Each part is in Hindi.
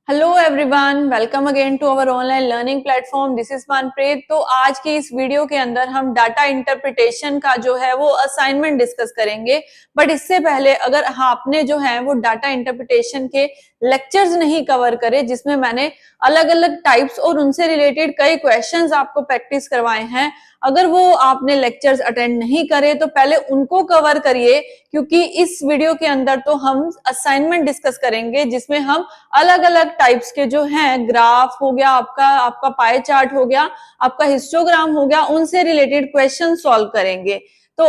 Hello everyone, welcome again to our online learning platform. This is Manpreet. तो आज की इस वीडियो के अंदर हम डाटा इंटरप्रिटेशन का जो है वो असाइनमेंट डिस्कस करेंगे। बट इससे पहले अगर आपने जो है वो डाटा इंटरप्रिटेशन के लेक्चर्स नहीं कवर करे, जिसमें मैंने अलग अलग टाइप्स और उनसे रिलेटेड कई क्वेश्चंस आपको प्रैक्टिस करवाए हैं, अगर वो आपने लेक्चर्स अटेंड नहीं करे तो पहले उनको कवर करिए, क्योंकि इस वीडियो के अंदर तो हम असाइनमेंट डिस्कस करेंगे जिसमें हम अलग अलग टाइप्स के जो हैं, ग्राफ हो गया, आपका पाई चार्ट हो गया, आपका हिस्टोग्राम हो गया, उनसे रिलेटेड क्वेश्चन सॉल्व करेंगे। तो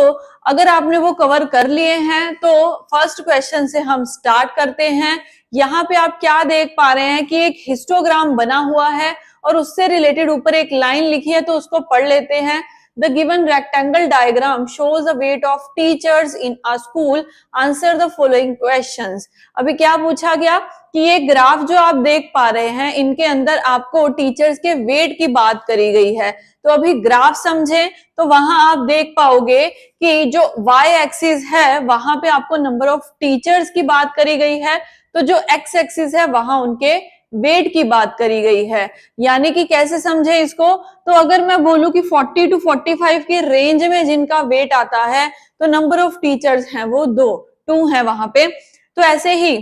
अगर आपने वो कवर कर लिए हैं तो फर्स्ट क्वेश्चन से हम स्टार्ट करते हैं। यहाँ पे आप क्या देख पा रहे हैं कि एक हिस्टोग्राम बना हुआ है और उससे रिलेटेड ऊपर एक लाइन लिखी है, तो उसको पढ़ लेते हैं। The given rectangle diagram shows the weight of teachers in a school. Answer the following questions. अभी क्या पूछा गया कि ये ग्राफ जो आप देख पा रहे हैं, इनके अंदर आपको टीचर्स के वेट की बात करी गई है। तो अभी ग्राफ समझें तो वहां आप देख पाओगे कि जो वाई एक्सिस है वहां पे आपको नंबर ऑफ टीचर्स की बात करी गई है, तो जो एक्स एक्सिस है वहां उनके वेट की बात करी गई है। यानी कि कैसे समझे इसको, तो अगर मैं बोलूं कि 40 टू 45 के रेंज में जिनका वेट आता है, तो नंबर ऑफ टीचर्स हैं वो 2 है वहां पे। तो ऐसे ही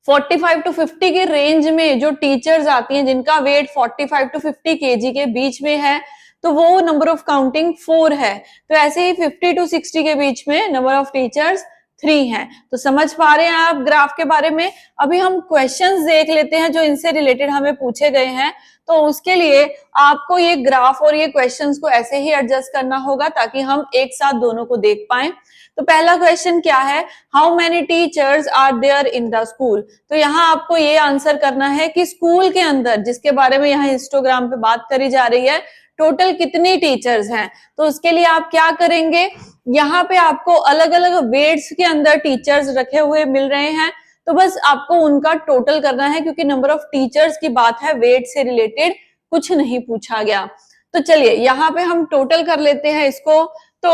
45 टू 50 के रेंज में जो टीचर्स आती हैं जिनका वेट 45 टू 50 केजी के बीच में है, तो वो नंबर ऑफ काउंटिंग 4 है। तो ऐसे ही 50 टू 60 के बीच में नंबर ऑफ टीचर्स 3 है। तो समझ पा रहे हैं आप ग्राफ के बारे में। अभी हम क्वेश्चंस देख लेते हैं जो इनसे रिलेटेड हमें पूछे गए हैं। तो उसके लिए आपको ये ग्राफ और ये क्वेश्चंस को ऐसे ही एडजस्ट करना होगा ताकि हम एक साथ दोनों को देख पाएं। तो पहला क्वेश्चन क्या है, how many teachers are there in the school. तो यहाँ आपको ये आंसर करना है कि स्कूल के अंदर, जिसके बारे में यहाँ हिस्टोग्राम पे बात करी जा रही है, टोटल कितनी टीचर्स हैं। तो उसके लिए आप क्या करेंगे, यहाँ पे आपको अलग अलग वेट्स के अंदर टीचर्स रखे हुए मिल रहे हैं, तो बस आपको उनका टोटल करना है, क्योंकि नंबर ऑफ टीचर्स की बात है, वेट से रिलेटेड कुछ नहीं पूछा गया। तो चलिए यहाँ पे हम टोटल कर लेते हैं इसको। तो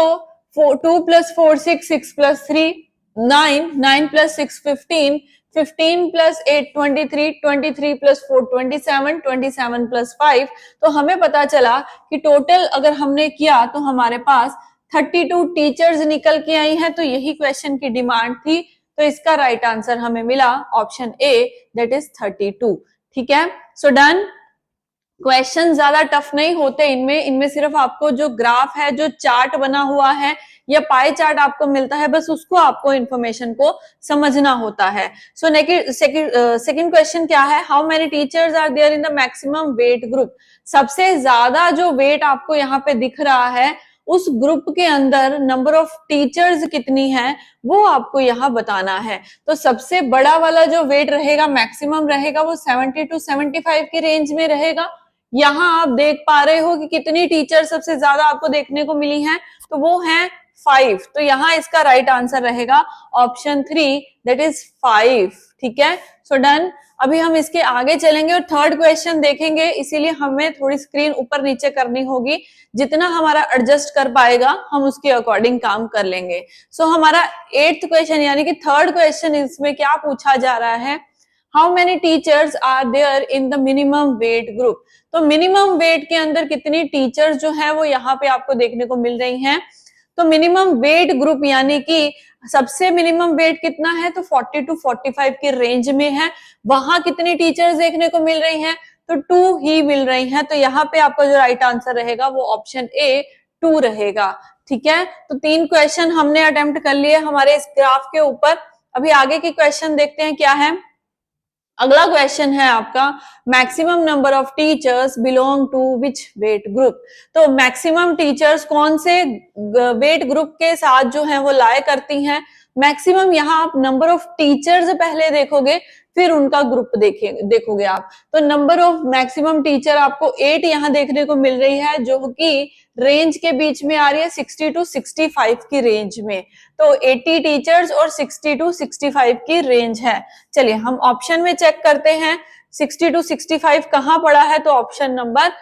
2 + 4 6, 6 + 3 9, 9 + 6 15, 15 + 8 23, 23 + 4 27, 27 + 5। तो हमें पता चला कि टोटल अगर हमने किया तो हमारे पास 32 टीचर्स निकल के आई हैं। तो यही क्वेश्चन की डिमांड थी, तो इसका राइट आंसर हमें मिला ऑप्शन ए, दैट इज 32। ठीक है, सो डन। क्वेश्चन ज्यादा टफ नहीं होते इनमें सिर्फ आपको जो ग्राफ है, जो चार्ट बना हुआ है या पाई चार्ट आपको मिलता है, बस उसको आपको इंफॉर्मेशन को समझना होता है। सो सेकंड क्वेश्चन क्या है, how many teachers are there in the maximum weight group. सबसे ज्यादा जो वेट आपको यहाँ पे दिख रहा है, उस ग्रुप के अंदर नंबर ऑफ टीचर्स कितनी है वो आपको यहाँ बताना है। तो सबसे बड़ा वाला जो वेट रहेगा, मैक्सिमम रहेगा, वो 70 टू 75 की रेंज में रहेगा। यहाँ आप देख पा रहे हो कि कितनी टीचर सबसे ज्यादा आपको देखने को मिली हैं, तो वो है 5। तो यहाँ इसका राइट आंसर रहेगा ऑप्शन 3, दैट इज 5। ठीक है, सो डन। अभी हम इसके आगे चलेंगे और थर्ड क्वेश्चन देखेंगे, इसीलिए हमें थोड़ी स्क्रीन ऊपर नीचे करनी होगी। जितना हमारा एडजस्ट कर पाएगा हम उसके अकॉर्डिंग काम कर लेंगे। सो हमारा 8th क्वेश्चन यानी कि थर्ड क्वेश्चन, इसमें क्या पूछा जा रहा है, how many teachers are there in the minimum weight group. तो मिनिमम वेट के अंदर कितनी टीचर्स जो है वो यहाँ पे आपको देखने को मिल रही हैं। तो मिनिमम वेट ग्रुप यानी कि सबसे मिनिमम वेट कितना है, तो 40 टू 45 के रेंज में है। वहां कितनी टीचर्स देखने को मिल रही हैं, तो 2 ही मिल रही हैं। तो यहाँ पे आपका जो राइट आंसर रहेगा वो ऑप्शन ए 2 रहेगा। ठीक है, तो 3 क्वेश्चन हमने अटेम्प्ट कर लिए हमारे इस ग्राफ के ऊपर। अभी आगे के क्वेश्चन देखते हैं क्या है। अगला क्वेश्चन है आपका, maximum number of teachers belong to which weight group. तो मैक्सिमम टीचर्स कौन से वेट ग्रुप के साथ जो है वो लाए करती हैं। मैक्सिमम यहाँ आप नंबर ऑफ टीचर्स पहले देखोगे, फिर उनका ग्रुप देखोगे आप। तो नंबर ऑफ मैक्सिमम टीचर आपको 8 यहाँ देखने को मिल रही है, जो कि रेंज के बीच में आ रही है 60 टू 65 की रेंज में। तो 80 टीचर्स और 60 टू 65 की रेंज है। चलिए हम ऑप्शन में चेक करते हैं 60 टू 65 कहाँ पड़ा है, तो ऑप्शन नंबर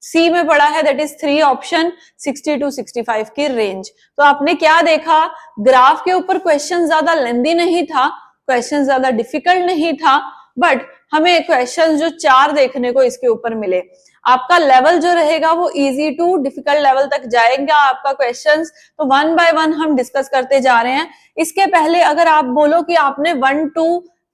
सी में पड़ा है, दैट इज 3 ऑप्शन, 60 टू 65 की रेंज। तो आपने क्या देखा, ग्राफ के ऊपर क्वेश्चन ज्यादा लेंदी नहीं था, क्वेश्चन ज्यादा डिफिकल्ट नहीं था, बट हमें क्वेश्चन जो 4 देखने को इसके ऊपर मिले। आपका लेवल जो रहेगा वो इजी टू डिफिकल्ट लेवल तक जाएगा आपका क्वेश्चंस। तो 1 बाय 1 हम डिस्कस करते जा रहे हैं। इसके पहले अगर आप बोलो कि आपने 1 to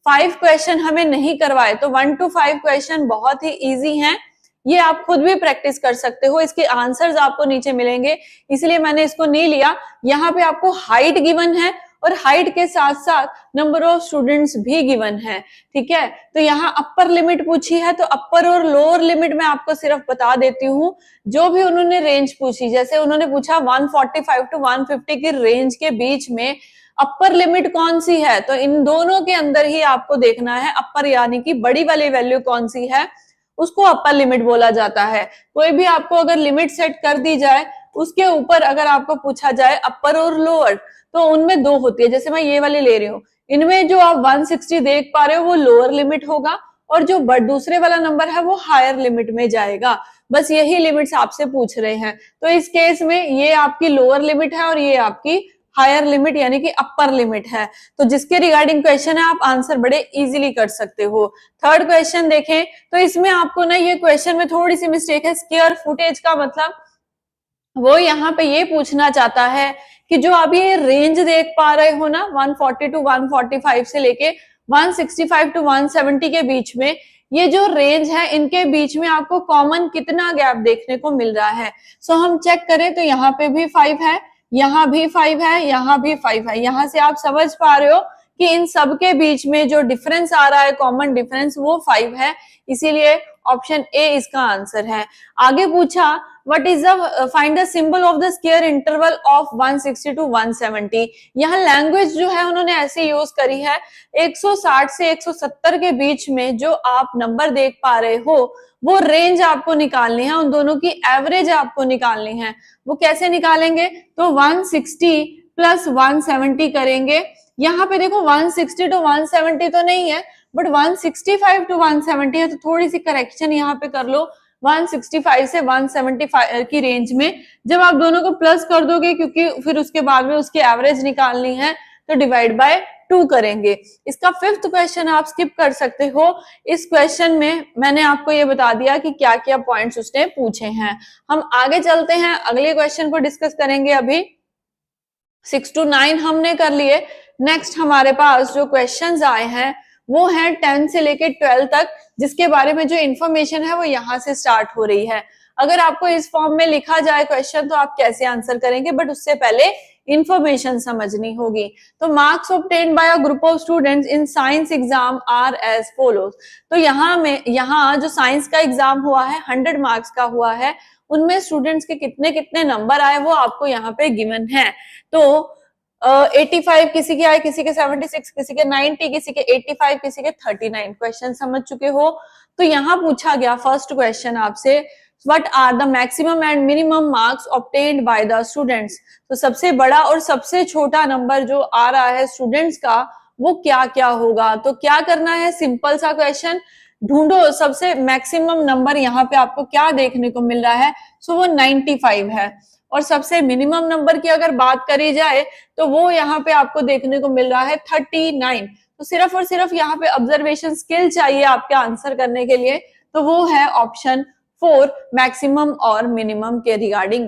5 क्वेश्चन हमें नहीं करवाए, तो 1 to 5 क्वेश्चन बहुत ही इजी हैं, ये आप खुद भी प्रैक्टिस कर सकते हो। इसके आंसर्स आपको नीचे मिलेंगे, इसलिए मैंने इसको नहीं लिया। यहाँ पे आपको हाइट गिवन है और हाइट के साथ साथ नंबर ऑफ स्टूडेंट्स भी गिवन है, ठीक है। तो यहाँ अपर लिमिट पूछी है, तो अपर और लोअर लिमिट में आपको सिर्फ बता देती हूँ। जो भी उन्होंने रेंज पूछी, जैसे उन्होंने पूछा 145 to 150 की रेंज के बीच में अपर लिमिट कौन सी है, तो इन दोनों के अंदर ही आपको देखना है अपर यानी कि बड़ी वाली वैल्यू कौन सी है, उसको अपर लिमिट बोला जाता है। कोई भी आपको अगर लिमिट सेट कर दी जाए, उसके ऊपर अगर आपको पूछा जाए अपर और लोअर, तो उनमें 2 होती है। जैसे मैं ये वाली ले रही हूँ, इनमें जो आप 160 देख पा रहे हो वो लोअर लिमिट होगा और जो दूसरे वाला नंबर है वो हायर लिमिट में जाएगा। बस यही लिमिट्स आपसे पूछ रहे हैं। तो इस केस में ये आपकी लोअर लिमिट है और ये आपकी हायर लिमिट यानी कि अपर लिमिट है। तो जिसके रिगार्डिंग क्वेश्चन है आप आंसर बड़े इजीली कर सकते हो। थर्ड क्वेश्चन देखें तो इसमें आपको ना ये क्वेश्चन में थोड़ी सी मिस्टेक है। स्क्वायर फुटेज का मतलब वो यहाँ पे ये पूछना चाहता है कि जो आप ये रेंज देख पा रहे हो ना 140 to 145 से लेके 165 to 170 के बीच में, ये जो रेंज है इनके बीच में आपको कॉमन कितना गैप देखने को मिल रहा है। सो हम चेक करें तो यहाँ पे भी 5 है, यहाँ भी 5 है, यहाँ भी 5 है। यहाँ से आप समझ पा रहे हो कि इन सब के बीच में जो डिफरेंस आ रहा है, कॉमन डिफरेंस, वो 5 है। इसीलिए ऑप्शन ए इसका आंसर है। आगे पूछा what is the find the symbol of the square interval of 160 to 170। यहाँ लैंग्वेज जो है उन्होंने ऐसे यूज करी है 160 से 170 के बीच में जो आप नंबर देख पा रहे हो वो रेंज आपको निकालनी है, उन दोनों की एवरेज आपको निकालनी है। वो कैसे निकालेंगे, तो 160 प्लस 170 करेंगे। यहाँ पे देखो 160 to 170 तो नहीं है, बट 165 to 170 है, तो थोड़ी सी करेक्शन यहाँ पे कर लो। 165 से 175 की रेंज में जब आप दोनों को प्लस कर दोगे, क्योंकि फिर उसके बाद में उसकी एवरेज निकालनी है, तो डिवाइड बाय 2 करेंगे। इसका 5th क्वेश्चन आप स्किप कर सकते हो। इस क्वेश्चन में मैंने आपको ये बता दिया कि क्या क्या पॉइंट्स उसने पूछे हैं। हम आगे चलते हैं, अगले क्वेश्चन को डिस्कस करेंगे। अभी 6 to 9 हमने कर लिए। नेक्स्ट हमारे पास जो क्वेश्चंस आए हैं वो है 10 से लेके 12 तक, जिसके बारे में जो इंफॉर्मेशन है वो यहाँ से स्टार्ट हो रही है। अगर आपको इस फॉर्म में लिखा जाए क्वेश्चन तो आप कैसे आंसर करेंगे, बट उससे पहले इंफॉर्मेशन समझनी होगी। तो marks obtained by a group of students in science exam are as follows. तो यहाँ जो साइंस का एग्जाम हुआ है 100 मार्क्स का हुआ है, उनमें स्टूडेंट्स के कितने कितने नंबर आए वो आपको यहाँ पे गिवन है। तो 85 किसी के आए, किसी के 76, किसी के 90, किसी के 85, किसी के 39। क्वेश्चन समझ चुके हो। तो यहाँ पूछा गया फर्स्ट क्वेश्चन आपसे, what are the maximum and minimum marks obtained by the students. तो सबसे बड़ा और सबसे छोटा नंबर जो आ रहा है स्टूडेंट्स का वो क्या क्या होगा। तो क्या करना है, सिंपल सा क्वेश्चन, ढूंढो सबसे मैक्सिमम नंबर यहाँ पे आपको क्या देखने को मिल रहा है। सो वो 95 है। और सबसे मिनिमम नंबर की अगर बात करी जाए तो वो यहाँ पे आपको देखने को मिल रहा है 39। तो सिर्फ और सिर्फ यहाँ पे ऑब्जर्वेशन स्किल चाहिए आपके आंसर करने के लिए, तो वो है ऑप्शन 4 मैक्सिमम और मिनिमम के रिगार्डिंग।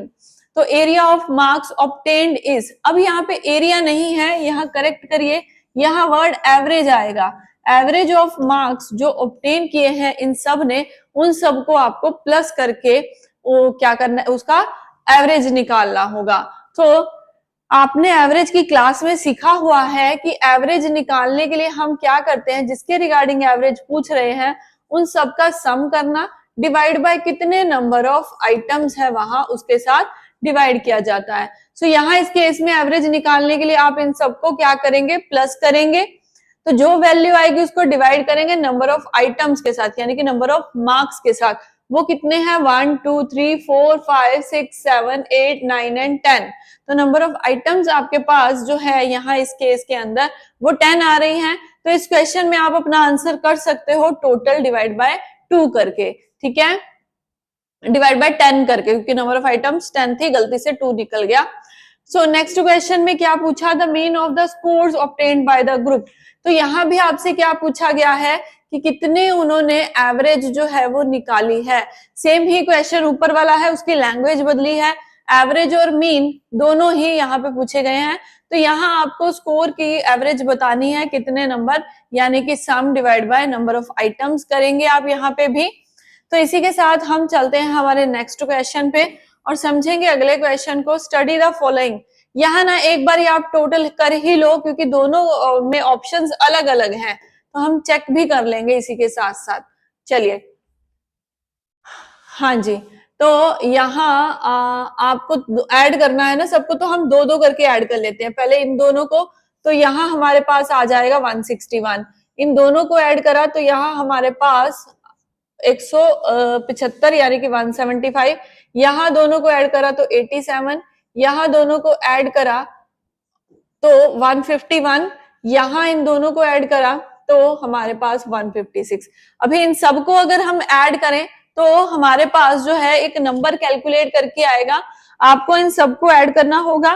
तो area of marks obtained is, अब यहाँ पे एरिया नहीं है, यहाँ करेक्ट करिए, यहाँ वर्ड एवरेज आएगा। एवरेज ऑफ मार्क्स जो ऑब्टेन किए हैं इन सब ने, उन सब को आपको प्लस करके वो क्या करना है, उसका एवरेज निकालना होगा। तो आपने एवरेज की क्लास में सीखा हुआ है कि एवरेज निकालने के लिए हम क्या करते हैं, जिसके रिगार्डिंग एवरेज पूछ रहे हैं उन सब का सम करना, डिवाइड बाय कितने नंबर ऑफ आइटम्स है वहां उसके साथ डिवाइड किया जाता है। सो यहाँ इस केस में एवरेज निकालने के लिए आप इन सबको क्या करेंगे, प्लस करेंगे। तो जो वैल्यू आएगी उसको डिवाइड करेंगे नंबर ऑफ आइटम्स के साथ, यानी कि नंबर ऑफ मार्क्स के साथ। वो कितने हैं, 1 2 3 4 5 6 7 8 9 एंड 10। तो नंबर ऑफ आइटम्स आपके पास जो है यहाँ इस केस के अंदर वो 10 आ रही हैं। तो इस क्वेश्चन में आप अपना आंसर कर सकते हो टोटल डिवाइड बाय 2 करके, ठीक है, डिवाइड बाय 10 करके, क्योंकि नंबर ऑफ आइटम्स 10 थी, गलती से 2 निकल गया। सो नेक्स्ट क्वेश्चन में क्या पूछा, the mean of the scores obtained by the group. तो यहाँ भी आपसे क्या पूछा गया है कि कितने उन्होंने एवरेज जो है वो निकाली है। सेम ही क्वेश्चन ऊपर वाला है, उसकी लैंग्वेज बदली है। एवरेज और मीन दोनों ही यहाँ पे पूछे गए हैं। तो यहाँ आपको स्कोर की एवरेज बतानी है, कितने नंबर, यानी कि sum divide by number of items करेंगे आप यहाँ पे भी। तो इसी के साथ हम चलते हैं हमारे नेक्स्ट क्वेश्चन पे और समझेंगे अगले क्वेश्चन को। Study the following. यहाँ ना एक बार आप टोटल कर ही लो, क्योंकि दोनों में ऑप्शंस अलग अलग हैं, तो हम चेक भी कर लेंगे इसी के साथ साथ। चलिए, हाँ जी, तो यहाँ आपको ऐड करना है ना सबको, तो हम दो दो करके ऐड कर लेते हैं पहले इन दोनों को। तो यहाँ हमारे पास आ जाएगा 161। इन दोनों को ऐड करा तो यहाँ हमारे पास 175 यानी कि 175। यहाँ दोनों को ऐड करा तो 87। यहाँ दोनों को ऐड करा तो 151। यहाँ इन दोनों को ऐड करा तो हमारे पास 156। अभी इन सबको अगर हम ऐड करें तो हमारे पास जो है एक नंबर कैलकुलेट करके आएगा। आपको इन सबको ऐड करना होगा,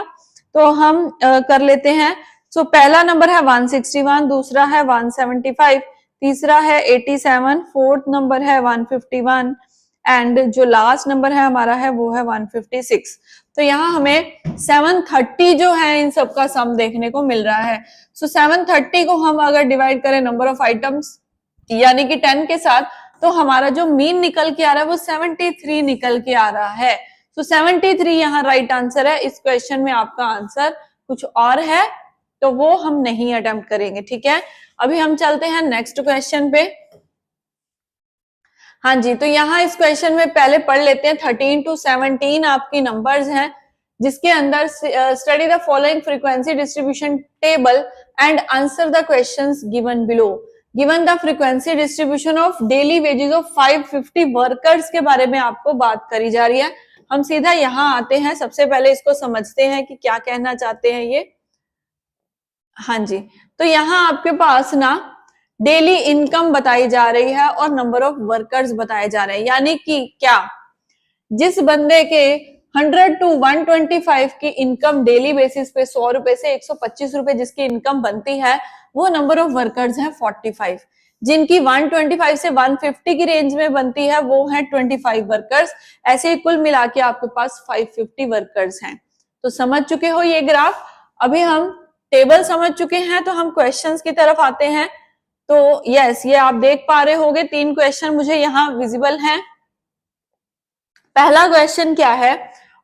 तो हम कर लेते हैं। सो पहला नंबर है 161, दूसरा है 175, तीसरा है 87, फोर्थ नंबर है 151 एंड जो लास्ट नंबर है हमारा है वो है 156। तो यहाँ हमें 730 जो है इन सबका सम देखने को मिल रहा है। सो 730 को हम अगर डिवाइड करें नंबर ऑफ आइटम्स यानी कि 10 के साथ, तो हमारा जो मीन निकल के आ रहा है वो 73 निकल के आ रहा है। तो 73 यहाँ राइट आंसर है। इस क्वेश्चन में आपका आंसर कुछ और है तो वो हम नहीं अटेम्प्ट करेंगे, ठीक है। अभी हम चलते हैं नेक्स्ट क्वेश्चन पे। हाँ जी, तो यहाँ इस क्वेश्चन में पहले पढ़ लेते हैं। 13 to 17 आपकी नंबर्स हैं, जिसके अंदर study the following frequency distribution table and answer the questions given below. Given the frequency distribution of daily wages of 550 workers के बारे में आपको बात करी जा रही है। हम सीधा यहाँ आते हैं, सबसे पहले इसको समझते हैं कि क्या कहना चाहते हैं ये। हाँ जी, तो यहाँ आपके पास ना डेली इनकम बताई जा रही है और नंबर ऑफ वर्कर्स बताए जा रहे हैं, यानी कि क्या, जिस बंदे के 100 to 125 की इनकम डेली बेसिस पे 100 रुपए से 125 रुपए जिसकी इनकम बनती है, वो नंबर ऑफ वर्कर्स है 45। जिनकी 125 से 150 की रेंज में बनती है वो है 25 वर्कर्स। ऐसे ही कुल मिला के आपके पास 550 वर्कर्स हैं। तो समझ चुके हो ये ग्राफ। अभी हम टेबल समझ चुके हैं, तो हम क्वेश्चंस की तरफ आते हैं। तो यस, ये आप देख पा रहे होगे 3 क्वेश्चन मुझे यहाँ विजिबल हैं। पहला क्वेश्चन क्या है,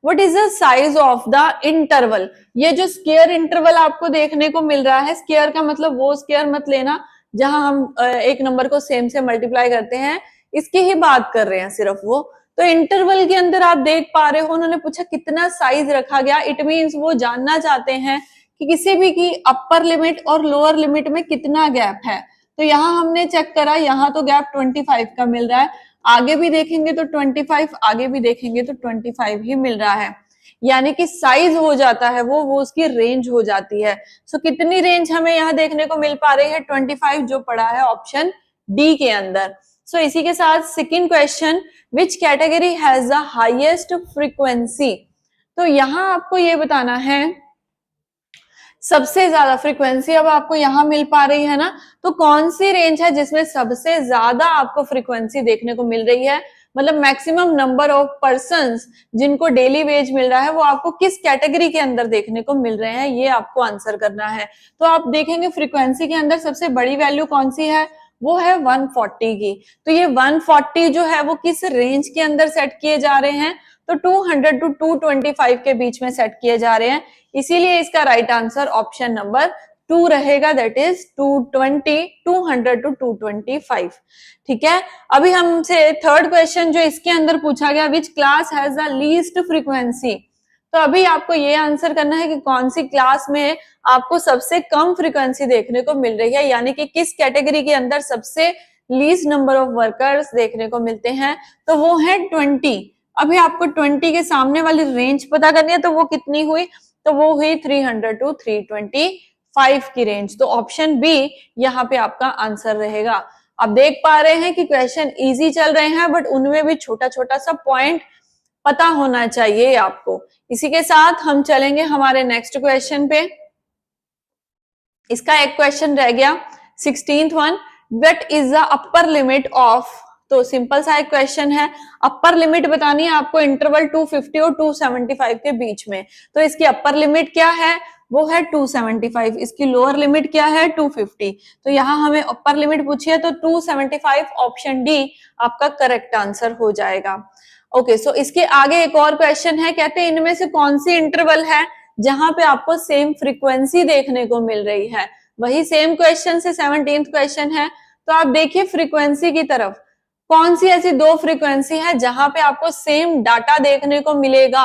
what is the size of the interval. ये जो स्क्वायर इंटरवल आपको देखने को मिल रहा है, स्क्वायर का मतलब वो स्क्वायर मत लेना जहां हम एक नंबर को सेम से मल्टीप्लाई करते हैं, इसकी ही बात कर रहे हैं सिर्फ वो। तो इंटरवल के अंदर आप देख पा रहे हो उन्होंने पूछा कितना साइज रखा गया। इट मीन्स वो जानना चाहते हैं कि किसी भी की अपर लिमिट और लोअर लिमिट में कितना गैप है। तो यहाँ हमने चेक करा, यहाँ तो गैप 25 का मिल रहा है, आगे भी देखेंगे तो 25, आगे भी देखेंगे तो 25 ही मिल रहा है, यानी कि साइज हो जाता है वो उसकी रेंज हो जाती है। सो कितनी रेंज हमें यहाँ देखने को मिल पा रही है, 25, जो पड़ा है ऑप्शन डी के अंदर। सो इसी के साथ second question, which category has the highest frequency. तो यहाँ आपको ये बताना है सबसे ज्यादा फ्रीक्वेंसी अब आपको यहाँ मिल पा रही है ना, तो कौन सी रेंज है जिसमें सबसे ज्यादा आपको फ्रीक्वेंसी देखने को मिल रही है, मतलब मैक्सिमम नंबर ऑफ पर्संस जिनको डेली वेज मिल रहा है वो आपको किस कैटेगरी के अंदर देखने को मिल रहे हैं, ये आपको आंसर करना है। तो आप देखेंगे फ्रीक्वेंसी के अंदर सबसे बड़ी वैल्यू कौन सी है, वो है 140 की। तो ये 140 जो है वो किस रेंज के अंदर सेट किए जा रहे हैं, तो 200 to 225 के बीच में सेट किए जा रहे हैं। इसीलिए इसका राइट आंसर ऑप्शन नंबर 2 रहेगा, दैट इज 200 to 225। ठीक है, अभी हमसे थर्ड क्वेश्चन जो इसके अंदर पूछा गया, which class has the least frequency. तो अभी आपको ये आंसर करना है कि कौन सी क्लास में आपको सबसे कम फ्रीक्वेंसी देखने को मिल रही है, यानी कि किस कैटेगरी के अंदर सबसे लीस्ट नंबर ऑफ वर्कर्स देखने को मिलते हैं, तो वो है 20। अभी आपको 20 के सामने वाली रेंज पता करनी है, तो वो कितनी हुई, तो वो हुई 300 to 325 की रेंज। तो ऑप्शन बी यहाँ पे आपका आंसर रहेगा। आप देख पा रहे हैं कि क्वेश्चन इजी चल रहे हैं, बट उनमें भी छोटा छोटा सा पॉइंट पता होना चाहिए आपको। इसी के साथ हम चलेंगे हमारे नेक्स्ट क्वेश्चन पे। इसका एक क्वेश्चन रह गया 16th one, what is the upper limit of, तो सिंपल सा एक क्वेश्चन है, अपर लिमिट बतानी है आपको इंटरवल 250 और 275 के बीच में। तो इसकी अपर लिमिट क्या है, वो है 275, इसकी लोअर लिमिट क्या है 250। तो यहाँ हमें अपर लिमिट पूछी है तो 275 ऑप्शन डी आपका करेक्ट आंसर हो जाएगा। ओके, सो इसके आगे एक और क्वेश्चन है, कहते हैं इनमें से कौन सी इंटरवल है जहां पे आपको सेम फ्रीक्वेंसी देखने को मिल रही है। वही सेम क्वेश्चन से 17th क्वेश्चन है, तो आप देखिए फ्रीक्वेंसी की तरफ, कौन सी ऐसी दो फ्रीक्वेंसी है जहां पे आपको सेम डाटा देखने को मिलेगा।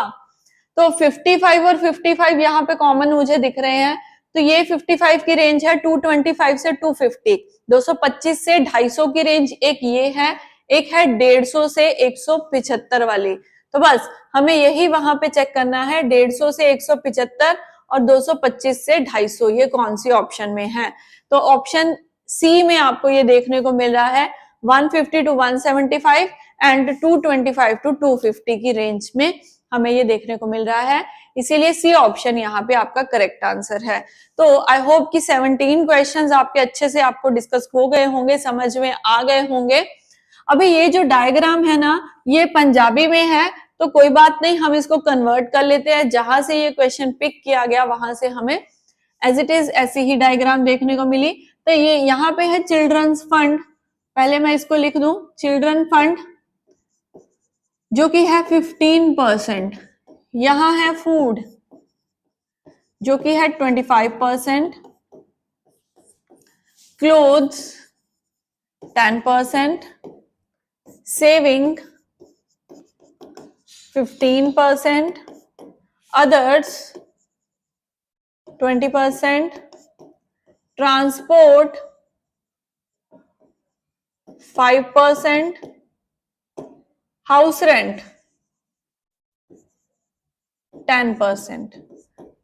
तो 55 और 55 यहाँ पे कॉमन मुझे दिख रहे हैं, तो ये 55 की रेंज है 225 से 250, 225 से 250 की रेंज एक ये है, एक है 150 से 175 वाली। तो बस हमें यही वहां पे चेक करना है, 150 से 175 और 225 से 250 ये कौन सी ऑप्शन में है। तो ऑप्शन सी में आपको ये देखने को मिल रहा है 150 टू 175 एंड 225 टू 250 की रेंज में हमें ये देखने को मिल रहा है, इसीलिए सी ऑप्शन यहाँ पे आपका करेक्ट आंसर है। तो आई होप कि 17 क्वेश्चंस आपके अच्छे से आपको डिस्कस हो गए होंगे, समझ में आ गए होंगे। अभी ये जो डायग्राम है ना, ये पंजाबी में है, तो कोई बात नहीं, हम इसको कन्वर्ट कर लेते हैं, जहां से ये क्वेश्चन पिक किया गया वहां से हमें एज इट इज ऐसी ही डायग्राम देखने को मिली। तो ये यहाँ पे है चिल्ड्रंस फंड, पहले मैं इसको लिख दूं, चिल्ड्रन फंड जो कि है 15%, यहां है फूड जो कि है 25%, clothes 10%, saving 15%, others 20%, transport 5%, house rent 10%।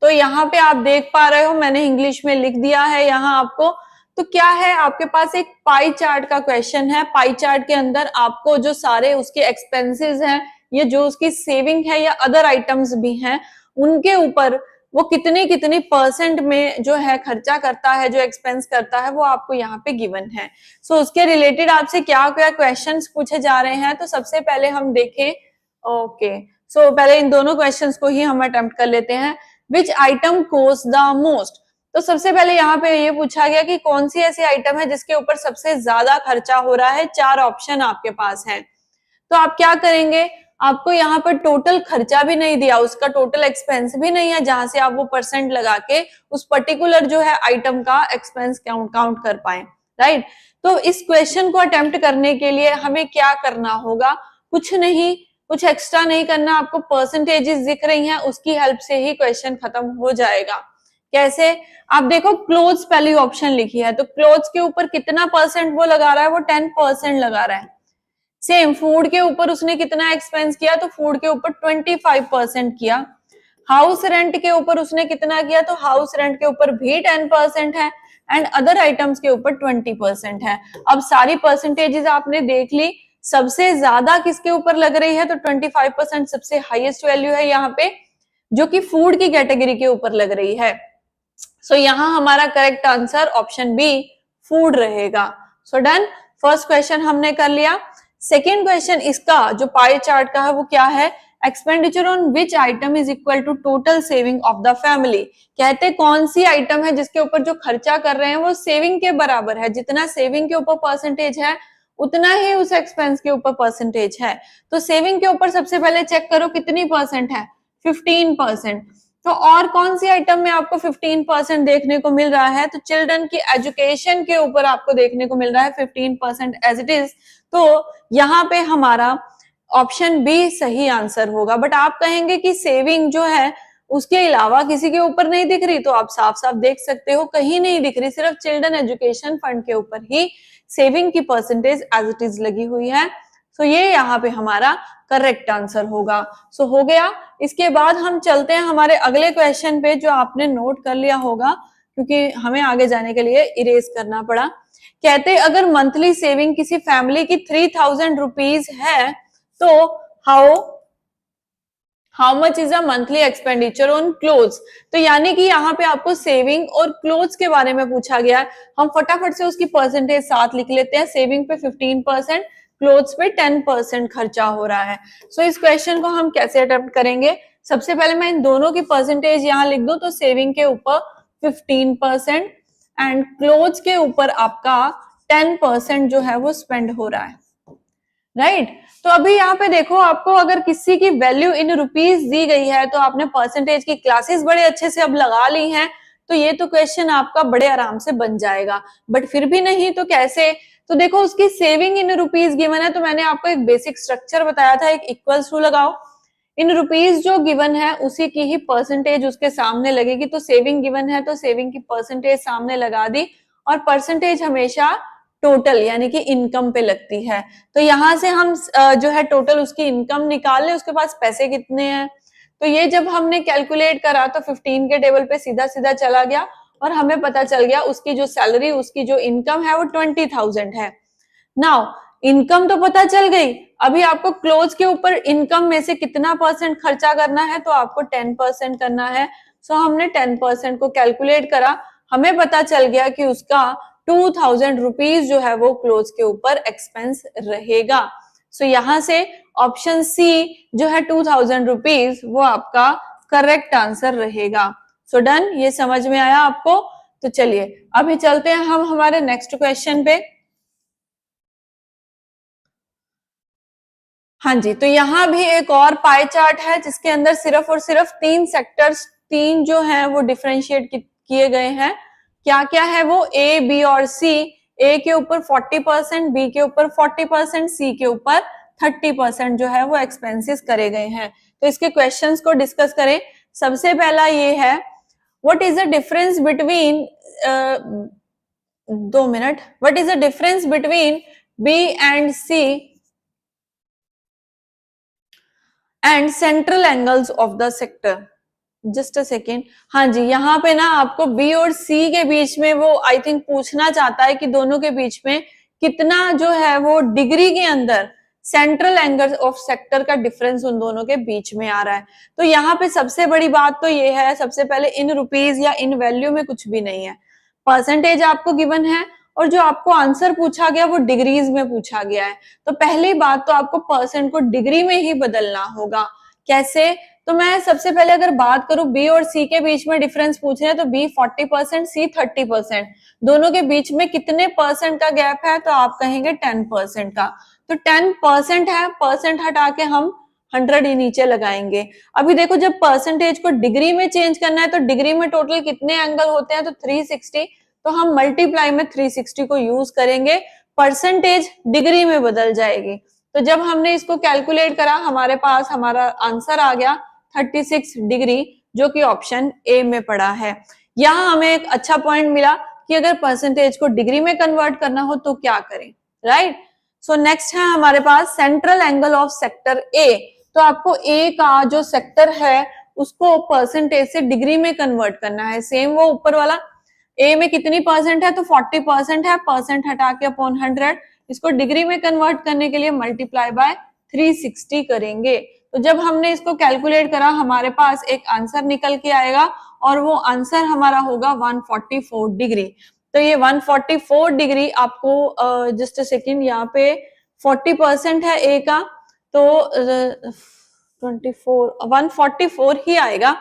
तो यहाँ पे आप देख पा रहे हो, मैंने इंग्लिश में लिख दिया है यहाँ आपको। तो क्या है, आपके पास एक पाई चार्ट का क्वेश्चन है, पाई चार्ट के अंदर आपको जो सारे उसके एक्सपेंसेस हैं, ये जो उसकी सेविंग है या अदर आइटम्स भी हैं, उनके ऊपर वो कितनी कितनी परसेंट में जो है खर्चा करता है, जो एक्सपेंस करता है, वो आपको यहाँ पे गिवन है। सो उसके रिलेटेड आपसे क्या क्या क्वेश्चंस पूछे जा रहे हैं, तो सबसे पहले हम देखें, ओके, सो पहले इन दोनों क्वेश्चंस को ही हम अटेम्प्ट कर लेते हैं। Which item cost the most, तो सबसे पहले यहाँ पे ये पूछा गया कि कौन सी ऐसी आइटम है जिसके ऊपर सबसे ज्यादा खर्चा हो रहा है। 4 ऑप्शन आपके पास है, तो आप क्या करेंगे, आपको यहाँ पर टोटल खर्चा भी नहीं दिया, उसका टोटल एक्सपेंस भी नहीं है जहां से आप वो परसेंट लगा के उस पर्टिकुलर जो है आइटम का एक्सपेंस काउंट कर पाए, राइट। तो इस क्वेश्चन को अटेम्प्ट करने के लिए हमें क्या करना होगा, कुछ नहीं, कुछ एक्स्ट्रा नहीं करना, आपको परसेंटेजेस दिख रही हैं, उसकी हेल्प से ही क्वेश्चन खत्म हो जाएगा। कैसे, आप देखो क्लोथ्स पहली ऑप्शन लिखी है, तो क्लोथ्स के ऊपर कितना परसेंट वो लगा रहा है, वो 10% लगा रहा है। सेम फूड के ऊपर उसने कितना एक्सपेंस किया, तो फूड के ऊपर 25% किया। हाउस रेंट के ऊपर उसने कितना किया, तो हाउस रेंट के ऊपर भी 10% है, एंड अदर आइटम्स के ऊपर 20% है। अब सारी परसेंटेजेस आपने देख ली, सबसे ज्यादा किसके ऊपर लग रही है, तो 25% सबसे हाईएस्ट वैल्यू है यहाँ पे, जो कि फूड की कैटेगरी के ऊपर लग रही है। सो यहाँ हमारा correct answer option B food रहेगा। सो डन, फर्स्ट क्वेश्चन हमने कर लिया। सेकेंड क्वेश्चन इसका जो पाई चार्ट का है वो क्या है, expenditure on which item is equal to total saving of the family. कहते कौन सी आइटम है जिसके ऊपर जो खर्चा कर रहे हैं वो सेविंग के बराबर है, जितना सेविंग के ऊपर परसेंटेज है उतना ही उस एक्सपेंस के ऊपर परसेंटेज है। तो सेविंग के ऊपर सबसे पहले चेक करो कितनी परसेंट है, 15%। तो और कौन सी आइटम में आपको 15% देखने को मिल रहा है, तो चिल्ड्रन की एजुकेशन के ऊपर आपको देखने को मिल रहा है 15% एज इट इज। तो यहाँ पे हमारा ऑप्शन बी सही आंसर होगा। बट आप कहेंगे कि सेविंग जो है उसके अलावा किसी के ऊपर नहीं दिख रही, तो आप साफ साफ देख सकते हो कहीं नहीं दिख रही, सिर्फ चिल्ड्रन एजुकेशन फंड के ऊपर ही सेविंग की परसेंटेज एज इट इज लगी हुई है। सो ये यहाँ पे हमारा करेक्ट आंसर होगा। सो हो गया। इसके बाद हम चलते हैं हमारे अगले क्वेश्चन पे, जो आपने नोट कर लिया होगा क्योंकि हमें आगे जाने के लिए इरेज करना पड़ा। कहते अगर मंथली सेविंग किसी फैमिली की 3000 रुपीज है, तो how much is a monthly expenditure on clothes. तो यानी कि यहाँ पे आपको सेविंग और क्लोथ्स के बारे में पूछा गया है। हम फटाफट से उसकी परसेंटेज साथ लिख लेते हैं। सेविंग पे 15%, क्लोथ्स पे 10% खर्चा हो रहा है। सो इस क्वेश्चन को हम कैसे अटेम्प्ट करेंगे? सबसे पहले मैं इन दोनों की परसेंटेज यहाँ लिख दूं, तो सेविंग के ऊपर 15% एंड क्लोथ्स के ऊपर आपका 10% जो है वो स्पेंड हो रहा है, राइट। तो अभी यहाँ पे देखो, आपको अगर किसी की वैल्यू इन रुपीज दी गई है तो आपने परसेंटेज की क्लासेस बड़े अच्छे से अब लगा ली हैं, तो ये तो क्वेश्चन आपका बड़े आराम से बन जाएगा। बट फिर भी नहीं तो कैसे? तो देखो, उसकी सेविंग इन रुपीज गिवन है, तो मैंने आपको एक बेसिक स्ट्रक्चर बताया था, एक इक्वल्स टू लगाओ, इन रुपीज जो गिवन है उसी की ही परसेंटेज उसके सामने लगेगी। तो सेविंग गिवन है तो सेविंग की परसेंटेज सामने लगा दी, और परसेंटेज हमेशा टोटल यानी कि इनकम पे लगती है। तो यहां से हम जो है टोटल उसकी इनकम निकाल ले, उसके पास पैसे कितने हैं। तो ये जब हमने कैलकुलेट करा तो 15 के टेबल पे सीधा सीधा चला गया और हमें पता चल गया उसकी जो सैलरी, उसकी जो इनकम है वो 20,000 है। नाउ इनकम तो पता चल गई, अभी आपको क्लोज के ऊपर इनकम में से कितना परसेंट खर्चा करना है, तो आपको 10% करना है। सो हमने 10% को कैलकुलेट करा, हमें पता चल गया कि उसका 2,000 रुपीज जो है वो क्लोज के ऊपर एक्सपेंस रहेगा। सो यहां से ऑप्शन सी जो है 2,000 रुपीज वो आपका करेक्ट आंसर रहेगा। सो डन, ये समझ में आया आपको? तो चलिए अभी चलते हैं हम हमारे नेक्स्ट क्वेश्चन पे। हाँ जी, तो यहाँ भी एक और पाई चार्ट है जिसके अंदर सिर्फ और सिर्फ 3 सेक्टर्स, 3 जो हैं वो डिफरेंशिएट किए गए हैं। क्या क्या है वो? ए, बी और सी। ए के ऊपर 40%, बी के ऊपर 40%, सी के ऊपर 30% जो है वो एक्सपेंसेस करे गए हैं। तो इसके क्वेश्चंस को डिस्कस करें। सबसे पहला ये है, what is the difference between 2 minute, what is the difference between B and C and central angles of the sector. Just a second. हाँ जी, यहाँ पे ना आपको बी और सी के बीच में वो आई थिंक पूछना चाहता है कि दोनों के बीच में कितना जो है वो डिग्री के अंदर सेंट्रल एंगल ऑफ सेक्टर का डिफरेंस उन दोनों के बीच में आ रहा है। तो यहाँ पे सबसे बड़ी बात तो ये है, सबसे पहले इन रुपीज या इन वैल्यू में कुछ भी नहीं है, परसेंटेज आपको गिवन है और जो आपको आंसर पूछा गया वो डिग्रीज में पूछा गया है। तो पहली बात तो आपको परसेंट को डिग्री में ही बदलना होगा। कैसे? तो मैं सबसे पहले अगर बात करूं, बी और सी के बीच में डिफरेंस पूछ रहे हैं, तो बी 40%, सी 30%, दोनों के बीच में कितने परसेंट का गैप है? तो आप कहेंगे 10% का। तो 10% है, परसेंट हटा के हम 100 ही नीचे लगाएंगे। अभी देखो, जब परसेंटेज को डिग्री में चेंज करना है तो डिग्री में टोटल कितने एंगल होते हैं? तो 360। तो हम मल्टीप्लाई में 360 को यूज करेंगे, परसेंटेज डिग्री में बदल जाएगी। तो जब हमने इसको कैलकुलेट करा, हमारे पास हमारा आंसर आ गया 36 डिग्री, जो कि ऑप्शन ए में पड़ा है। यहां हमें एक अच्छा पॉइंट मिला कि अगर परसेंटेज को डिग्री में कन्वर्ट करना हो तो क्या करें, राइट। सो नेक्स्ट है हमारे पास central angle of sector A. तो आपको ए का जो सेक्टर है उसको परसेंटेज से डिग्री में कन्वर्ट करना है। सेम वो ऊपर वाला, ए में कितनी परसेंट है? तो 40% है, परसेंट हटा के अपॉन 100, इसको डिग्री में कन्वर्ट करने के लिए मल्टीप्लाई बाय 360 करेंगे। तो जब हमने इसको कैलकुलेट करा, हमारे पास एक आंसर निकल के आएगा और वो आंसर हमारा होगा 144 डिग्री। तो ये 144 डिग्री आपको जस्ट अ सेकेंड, यहाँ पे 40% है ए का, तो 144 ही आएगा।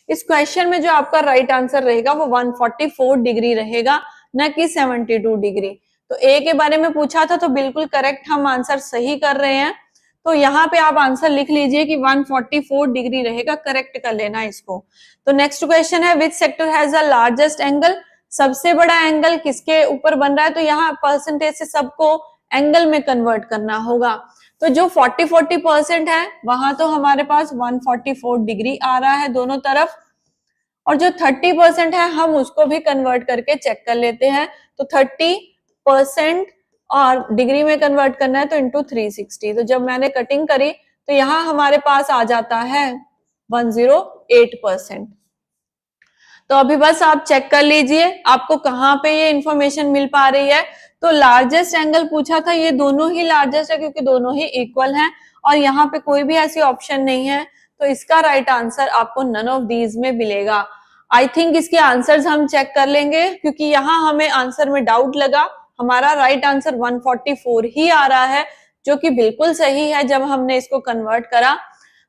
इस क्वेश्चन में जो आपका राइट आंसर रहेगा वो 144 डिग्री रहेगा, न कि 72 डिग्री। तो ए के बारे में पूछा था तो बिल्कुल करेक्ट हम आंसर सही कर रहे हैं। तो यहाँ पे आप आंसर लिख लीजिए कि 144 डिग्री रहेगा, करेक्ट कर लेना इसको। तो नेक्स्ट क्वेश्चन है, which sector has the largest angle? सबसे बड़ा एंगल किसके ऊपर बन रहा है? तो यहाँ परसेंटेज से सबको एंगल में कन्वर्ट करना होगा। तो जो 40% है वहां तो हमारे पास 144 डिग्री आ रहा है दोनों तरफ, और जो 30% है हम उसको भी कन्वर्ट करके चेक कर लेते हैं। तो 30% और डिग्री में कन्वर्ट करना है तो इंटू 360। तो जब मैंने कटिंग करी तो यहाँ हमारे पास आ जाता है 108%। तो अभी बस आप चेक कर लीजिए आपको कहाँ पे ये इंफॉर्मेशन मिल पा रही है। तो लार्जेस्ट एंगल पूछा था, ये दोनों ही लार्जेस्ट है क्योंकि दोनों ही इक्वल हैं, और यहाँ पे कोई भी ऐसी ऑप्शन नहीं है तो इसका राइट आंसर आपको नन ऑफ दीज में मिलेगा। आई थिंक इसके आंसर्स हम चेक कर लेंगे, क्योंकि यहाँ हमें आंसर में डाउट लगा। हमारा राइट आंसर 144 ही आ रहा है, जो कि बिल्कुल सही है। जब हमने इसको कन्वर्ट करा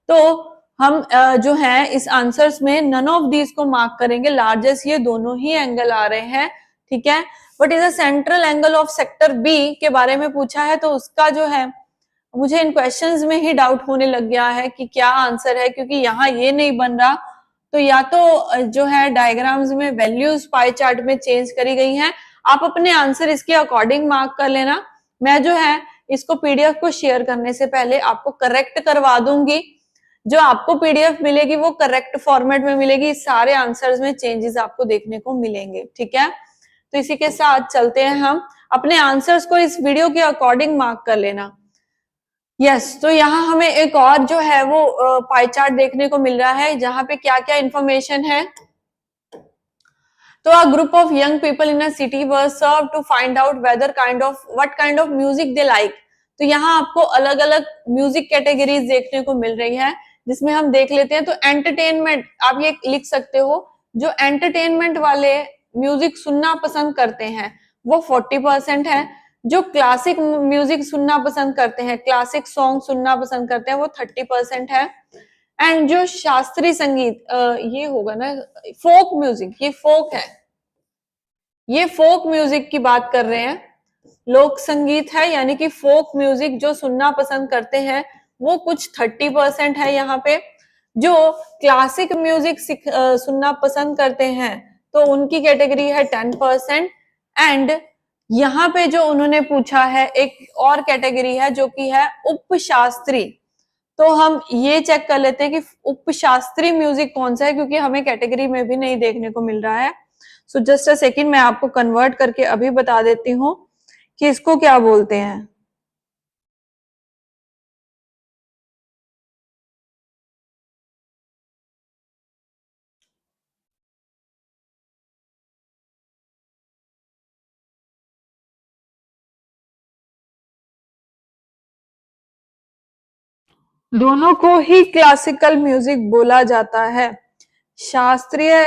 तो हम जो है इस आंसर्स में नन ऑफ दीज को मार्क करेंगे। लार्जेस्ट ये दोनों ही एंगल आ रहे हैं, ठीक है। But is a central angle of sector B के बारे में पूछा है, तो उसका जो है मुझे इन क्वेश्चंस में ही डाउट होने लग गया है कि क्या आंसर है, क्योंकि यहाँ ये नहीं बन रहा। तो या तो जो है डायग्राम्स में वैल्यूज पाई चार्ट में चेंज करी गई हैं। आप अपने आंसर इसके अकॉर्डिंग मार्क कर लेना। मैं जो है इसको पीडीएफ को शेयर करने से पहले आपको करेक्ट करवा दूंगी। जो आपको पीडीएफ मिलेगी वो करेक्ट फॉर्मेट में मिलेगी, सारे आंसर्स में चेंजेस आपको देखने को मिलेंगे, ठीक है। तो इसी के साथ चलते हैं, हम अपने आंसर्स को इस वीडियो के अकॉर्डिंग मार्क कर लेना। यस, तो यहाँ हमें एक और जो है वो पाई चार्ट देखने को मिल रहा है, जहां पे क्या क्या इंफॉर्मेशन है। तो a group of young people in a city were served to find out what kind of music they like। तो यहाँ आपको अलग अलग म्यूजिक कैटेगरीज देखने को मिल रही है, जिसमें हम देख लेते हैं। तो एंटरटेनमेंट आप ये लिख सकते हो, जो एंटरटेनमेंट वाले म्यूजिक सुनना पसंद करते हैं वो 40% है। जो क्लासिक म्यूजिक सुनना पसंद करते हैं, क्लासिक सॉन्ग सुनना पसंद करते हैं, वो 30% है। एंड जो शास्त्रीय संगीत ये होगा ना फोक म्यूजिक, ये फोक है, ये फोक म्यूजिक की बात कर रहे हैं। लोक संगीत है, यानी कि फोक म्यूजिक जो सुनना पसंद करते हैं वो कुछ 30% है यहाँ पे। जो क्लासिक म्यूजिक सुनना पसंद करते हैं तो उनकी कैटेगरी है 10%। एंड यहाँ पे जो उन्होंने पूछा है एक और कैटेगरी है जो कि है उपशास्त्रीय। तो हम ये चेक कर लेते हैं कि उपशास्त्रीय म्यूजिक कौन सा है, क्योंकि हमें कैटेगरी में भी नहीं देखने को मिल रहा है। सो जस्ट अ सेकंड, मैं आपको कन्वर्ट करके अभी बता देती हूँ कि इसको क्या बोलते हैं। दोनों को ही क्लासिकल म्यूजिक बोला जाता है। शास्त्रीय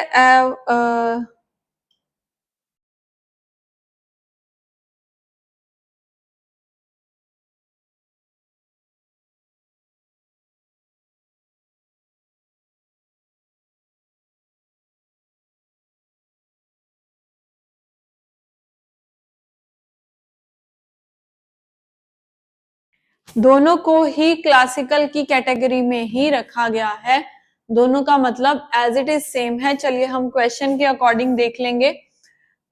दोनों को ही क्लासिकल की कैटेगरी में ही रखा गया है। दोनों का मतलब एज इट इज सेम है। चलिए हम क्वेश्चन के अकॉर्डिंग देख लेंगे।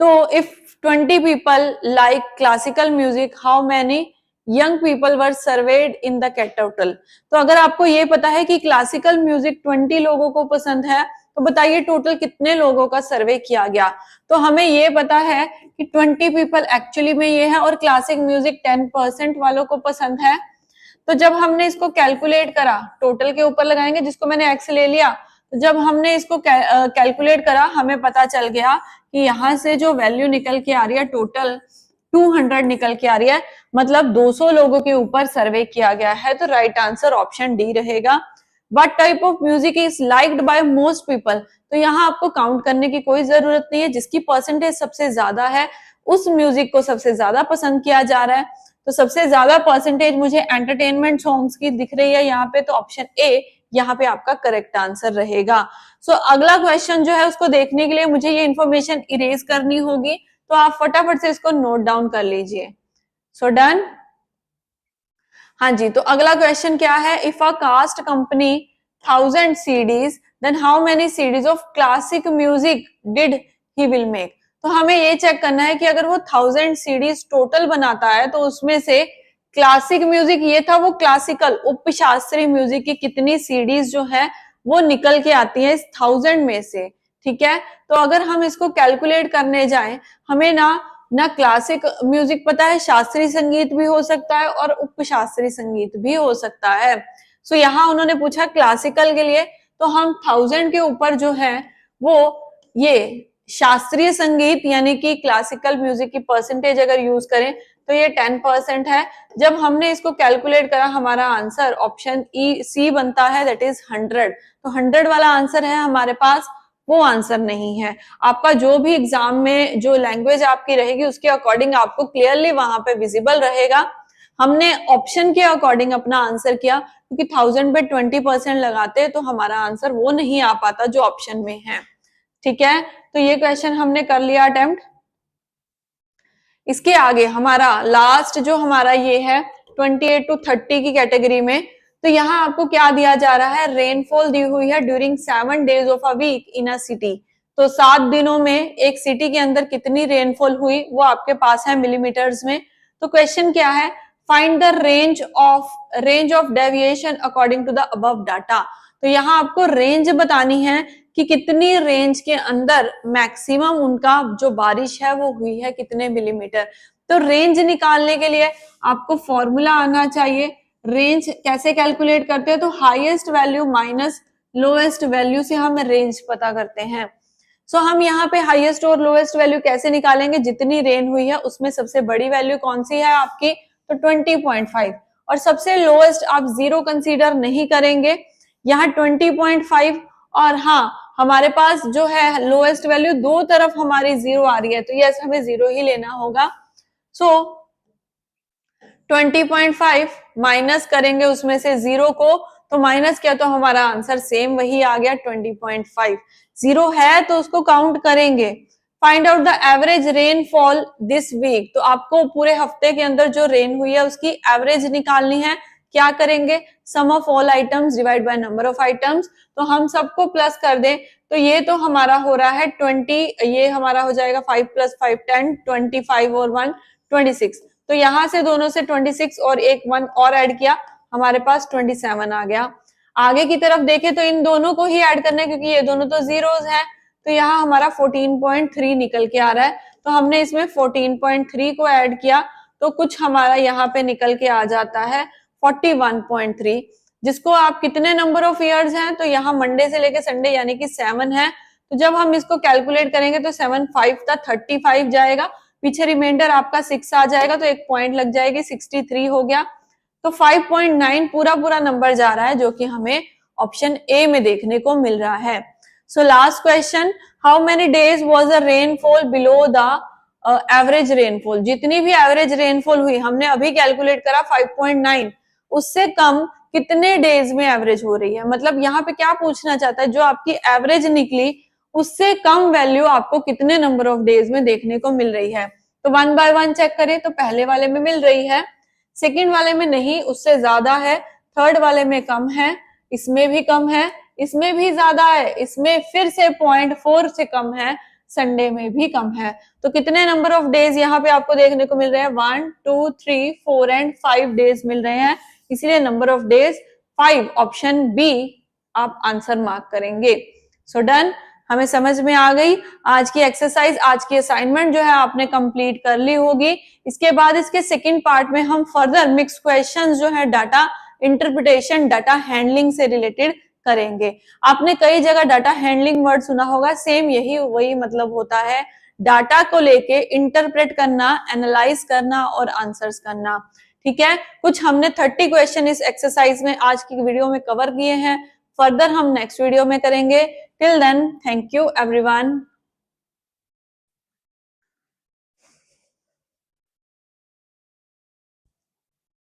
तो if 20 people like classical music, how many young people were surveyed in the total। तो अगर आपको ये पता है कि क्लासिकल म्यूजिक 20 लोगों को पसंद है, तो बताइए टोटल कितने लोगों का सर्वे किया गया। तो हमें ये पता है कि 20 people एक्चुअली में ये है, और क्लासिक म्यूजिक 10% वालों को पसंद है। तो जब हमने इसको कैलकुलेट करा, टोटल के ऊपर लगाएंगे, जिसको मैंने एक्स ले लिया, तो जब हमने इसको कैलकुलेट करा हमें पता चल गया कि यहाँ से जो वैल्यू निकल के आ रही है टोटल 200 निकल के आ रही है, मतलब 200 लोगों के ऊपर सर्वे किया गया है। तो राइट आंसर ऑप्शन डी रहेगा। What type of music is liked by most people. तो यहाँ आपको काउंट करने की कोई जरूरत नहीं है, जिसकी परसेंटेज सबसे ज्यादा है उस म्यूजिक को सबसे ज्यादा पसंद किया जा रहा है। तो सबसे ज्यादा परसेंटेज मुझे एंटरटेनमेंट सॉन्ग्स की दिख रही है यहाँ पे, तो ऑप्शन ए यहाँ पे आपका करेक्ट आंसर रहेगा। सो अगला क्वेश्चन जो है उसको देखने के लिए मुझे ये इंफॉर्मेशन इरेज करनी होगी, तो आप फटाफट से इसको नोट डाउन कर लीजिए। So done. हाँ जी, तो अगला क्वेश्चन क्या है। If a cast company 1000 CDs, then how many CDs of classic music did he will make. तो हमें ये चेक करना है कि अगर वो 1000 CDs टोटल बनाता है, तो उसमें से क्लासिक म्यूजिक ये था, वो क्लासिकल उपशास्त्रीय म्यूजिक की कितनी CDs जो है वो निकल के आती है इस 1000 में से, ठीक है। तो अगर हम इसको कैलकुलेट करने जाएं, हमें ना क्लासिक म्यूजिक पता है, शास्त्रीय संगीत भी हो सकता है और उपशास्त्रीय संगीत भी हो सकता है। सो यहाँ उन्होंने पूछा क्लासिकल के लिए, तो हम 1000 के ऊपर जो है वो ये शास्त्रीय संगीत यानी कि क्लासिकल म्यूजिक की परसेंटेज अगर यूज करें तो ये 10% है। जब हमने इसको कैलकुलेट करा हमारा आंसर ऑप्शन ई सी बनता है, दैट इज 100। तो 100 वाला आंसर है हमारे पास, वो आंसर नहीं है। आपका जो भी एग्जाम में जो लैंग्वेज आपकी रहेगी उसके अकॉर्डिंग आपको क्लियरली वहां पे विजिबल रहेगा। हमने ऑप्शन के अकॉर्डिंग अपना आंसर किया, क्योंकि 1000 पे 20% लगाते तो हमारा आंसर वो नहीं आ पाता जो ऑप्शन में है। ठीक है, तो ये क्वेश्चन हमने कर लिया अटेम्प्ट। इसके आगे हमारा लास्ट जो हमारा ये है 28 to 30 की कैटेगरी में, तो यहाँ आपको क्या दिया जा रहा है, रेनफॉल दी हुई है during 7 days of a week in a city. तो 7 दिनों में एक सिटी के अंदर कितनी रेनफॉल हुई वो आपके पास है मिलीमीटर्स में। तो क्वेश्चन क्या है, find the range of deviation according to the above data. तो यहाँ आपको रेंज बतानी है कि कितनी रेंज के अंदर मैक्सिमम उनका जो बारिश है वो हुई है कितने मिलीमीटर। तो रेंज निकालने के लिए आपको फॉर्मूला आना चाहिए। रेंज कैसे कैलकुलेट करते हैं, तो highest value minus lowest value से हम रेंज पता करते हैं। सो हम यहाँ पे हाईएस्ट और लोएस्ट वैल्यू कैसे निकालेंगे, जितनी रेन हुई है उसमें सबसे बड़ी वैल्यू कौन सी है आपकी, तो 20.5, और सबसे लोएस्ट आप 0 कंसीडर नहीं करेंगे, यहाँ 20.5। और हाँ, हमारे पास जो है लोएस्ट वैल्यू दो तरफ हमारी 0 आ रही है, तो यस हमें 0 ही लेना होगा। सो 20.5 माइनस करेंगे उसमें से 0 को, तो माइनस किया तो हमारा आंसर सेम वही आ गया 20.5। 0 है तो उसको काउंट करेंगे। Find out the average rainfall this week. तो आपको पूरे हफ्ते के अंदर जो रेन हुई है उसकी एवरेज निकालनी है। क्या करेंगे, sum of all items divide by number of items. तो हम सबको प्लस कर दें, तो ये तो हमारा हो रहा है 20, ये हमारा हो जाएगा 5 + 5 10, 25 और 1 26। तो यहां से दोनों से 26 और एक 1 और ऐड किया, हमारे पास 27 आ गया। आगे की तरफ देखें तो इन दोनों को ही ऐड करना है, क्योंकि ये दोनों तो जीरोस हैं। तो यहाँ हमारा 14.3 निकल के आ रहा है। तो हमने इसमें 14.3 को ऐड किया, तो कुछ हमारा यहाँ पे निकल के आ जाता है 41.3, जिसको आप कितने नंबर ऑफ ईयर्स हैं, तो यहाँ मंडे से लेके संडे यानी कि 7 है। तो जब हम इसको कैलकुलेट करेंगे तो 7 5 था 35 जाएगा, पीछे रिमाइंडर आपका 6 आ जाएगा, तो एक पॉइंट लग जाएगी, 63 हो गया। तो 5.9 पूरा नंबर जा रहा है, जो कि हमें ऑप्शन ए में देखने को मिल रहा है। So last question, how many days was the rainfall below the average rainfall. जितनी भी एवरेज रेनफॉल हुई हमने अभी कैलकुलेट करा 5.9, उससे कम कितने डेज में एवरेज हो रही है। मतलब यहाँ पे क्या पूछना चाहता है, जो आपकी एवरेज निकली उससे कम वैल्यू आपको कितने नंबर ऑफ डेज में देखने को मिल रही है। तो 1 by 1 चेक करें तो पहले वाले में मिल रही है, सेकंड वाले में नहीं, उससे ज्यादा है, थर्ड वाले में कम है, इसमें भी कम है, इसमें भी ज्यादा है, इसमें फिर से 0.4 से कम है, संडे में भी कम है। तो कितने नंबर ऑफ डेज यहाँ पे आपको देखने को मिल रहे हैं, 1 2 3 4 एंड 5 डेज मिल रहे हैं, इसीलिए number of days 5, option B आप आंसर मार्क करेंगे। सो डन, हमें समझ में आ गई। आज की एक्सरसाइज, आज की असाइनमेंट जो है आपने कंप्लीट कर ली होगी। इसके बाद इसके सेकंड पार्ट में हम फर्दर मिक्स क्वेश्चंस जो है डाटा इंटरप्रिटेशन, डाटा हैंडलिंग से रिलेटेड करेंगे। आपने कई जगह डाटा हैंडलिंग वर्ड सुना होगा, सेम यही वही मतलब होता है, डाटा को लेके इंटरप्रेट करना, एनालाइज करना और आंसर्स करना। ठीक है, कुछ हमने 30 क्वेश्चन इस एक्सरसाइज में आज की वीडियो में कवर किए हैं, फर्दर हम नेक्स्ट वीडियो में करेंगे। Till then, thank you everyone.